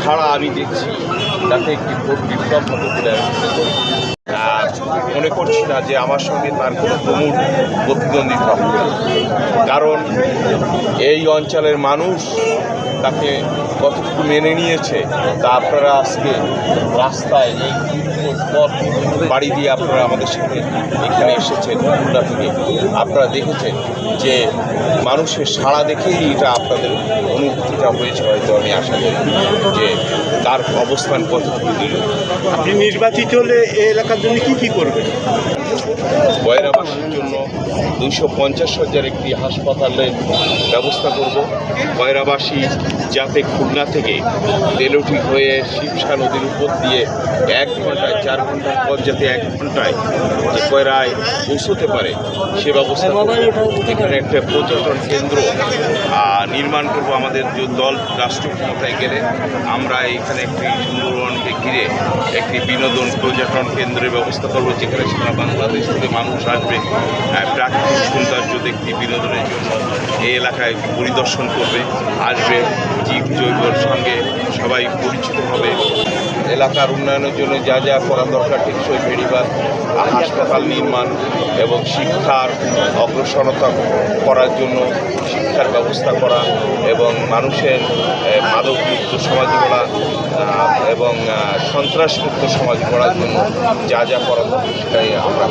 সাড়া আমি দেখছি তাতে একটি ভোট বিপ্লব হতে বলে মনে করছি না যে আমার সঙ্গে তার কোনো প্রমুখ প্রতিদ্বন্দ্বিতা হবে, কারণ এই অঞ্চলের মানুষ তাকে কতটুকু মেনে নিয়েছে তা আপনারা আজকে রাস্তায় এই পথ বাড়ি দিয়ে আপনারা আমাদের সাথে এখানে এসেছেন খুলনা থেকে, আপনারা দেখেছেন যে মানুষের সাড়া দেখেই এটা আপনাদের অনুভূতিটা হয়েছে। হয়তো আমি আশা করি যে তার অবস্থান কতটুকু দিল। আপনি নির্বাচিত হলে এই এলাকার জন্য কি করবেন? বয়রাবাসীর জন্য 250 শয্যার একটি হাসপাতালের ব্যবস্থা করব। বয়রাবাসী যাতে খুলনা থেকে তেলুটি হয়ে শিবসা নদীর উপর দিয়ে 1 ঘন্টায় 4 ঘন্টার পর যাতে 1 ঘন্টায় কয়রায় পৌঁছতে পারে সে ব্যবস্থা করব। এখানে একটা পর্যটন কেন্দ্র নির্মাণ করব। আমাদের যে দল রাষ্ট্র ক্ষমতায় গেলে আমরা এখানে একটি সুন্দরবনকে ঘিরে একটি বিনোদন পর্যটন কেন্দ্রের ব্যবস্থা করব, যেখানে সারা বাংলাদেশ থেকে মানুষ আসবে, প্রাকৃতিক সৌন্দর্য দেখতে বিনোদনের জন্য এই এলাকায় পরিদর্শন করবে, আসবে, জীব জৈবর সঙ্গে সবাই পরিচিত হবে। এলাকার উন্নয়নের জন্য যা যা করা দরকার টেকসই বেড়িবাঁধ, হাসপাতাল নির্মাণ এবং শিক্ষার অগ্রসরতা করার জন্য শিক্ষার ব্যবস্থা করা এবং মানুষের মাদকমুক্ত সমাজ গড়া এবং সন্ত্রাসমুক্ত সমাজ গড়ার জন্য যা যা করা দরকার সেটাই আমরা